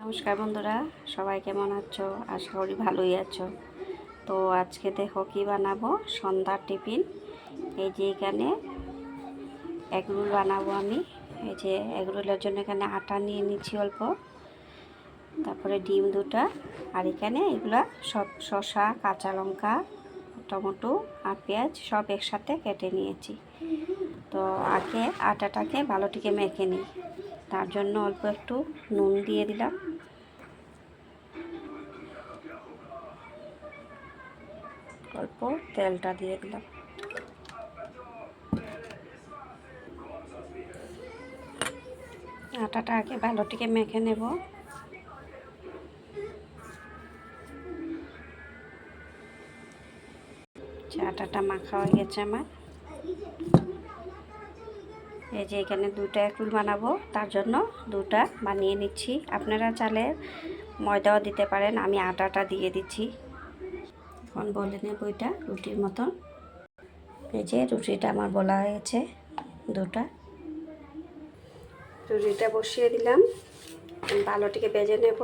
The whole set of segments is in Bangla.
নমস্কার বন্ধুরা, সবাই কেমন আছো? আশা করি ভালোই আছো। তো আজকে দেখো কি বানাবো, সন্ধ্যার টিফিন। এই যে এখানে এগরোল বানাবো আমি। এই যে এগরোলের জন্য এখানে আটা নিয়ে নিচ্ছি অল্প, তারপরে ডিম দুটা, আর এখানে এগুলা সব শসা, কাঁচা লঙ্কা, টমেটো আর পেঁয়াজ সব একসাথে কেটে নিয়েছি। তো আগে আটাটাকে ভালোটিকে মেখে নিই, তার জন্য অল্প একটু নুন দিয়ে দিলাম, অল্প তেলটা দিয়ে দিলাম। আটাটা আগে ভালোটিকে মেখে নেব। আটাটা মাখা হয়ে গেছে আমার। এই যে এখানে দুটা এগরোল বানাবো, তার জন্য দুটা বানিয়ে নিচ্ছি। আপনারা চালে ময়দাও দিতে পারেন, আমি আটাটা দিয়ে দিচ্ছি। এখন বলে নেব এটা রুটির মতন। এই যে রুটিটা আমার বলা হয়েছে দুটা। রুটিটা বসিয়ে দিলাম, ভালোটিকে ভেজে নেব।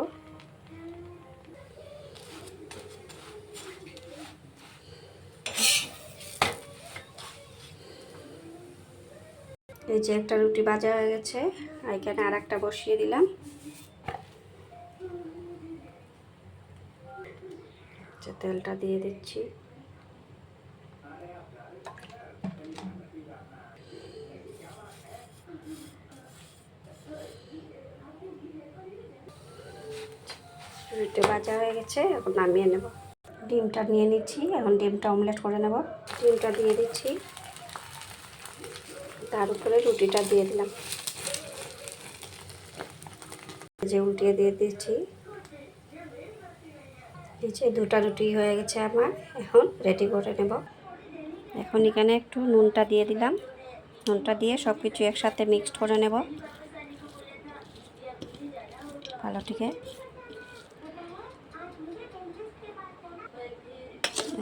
এই যে একটা রুটি ভাজা হয়ে গেছে, আর এখানে আর একটা বসিয়ে দিলাম। তেলটা দিয়ে দিচ্ছি। রুটি ভাজা হয়ে গেছে, এখন নামিয়ে নেব। ডিমটা নিয়ে নিচ্ছি, এখন ডিমটা অমলেট করে নেব। ডিমটা দিয়ে দিচ্ছি, তার উপরে রুটিটা দিয়ে দিলাম। যে উল্টিয়ে দিয়ে দিচ্ছি। নিচে দুটা রুটি হয়ে গেছে আমার, এখন রেডি করে নেব। এখন এখানে একটু নুনটা দিয়ে দিলাম। নুনটা দিয়ে সব কিছু একসাথে মিক্সড করে নেব ভালোটিকে।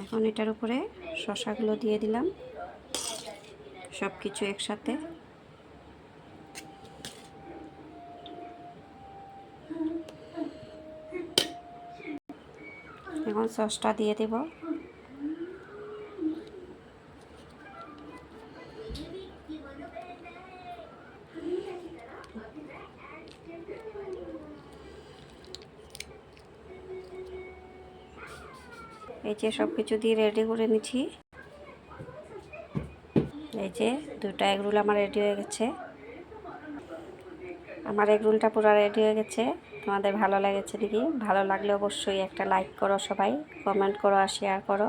এখন এটার উপরে শসাগুলো দিয়ে দিলাম, সব কিছু একসাথে। এখন সসটা দিয়ে দেব। এই যে সব কিছু দিয়ে রেডি করে নিচ্ছি। এই যে দুটা এগরোল আমার রেডি হয়ে গেছে। আমার এগরোলটা পুরো রেডি হয়ে গেছে। তোমাদের ভালো লেগেছে নাকি? ভালো লাগলে অবশ্যই একটা লাইক করো, সবাই কমেন্ট করো আর শেয়ার করো।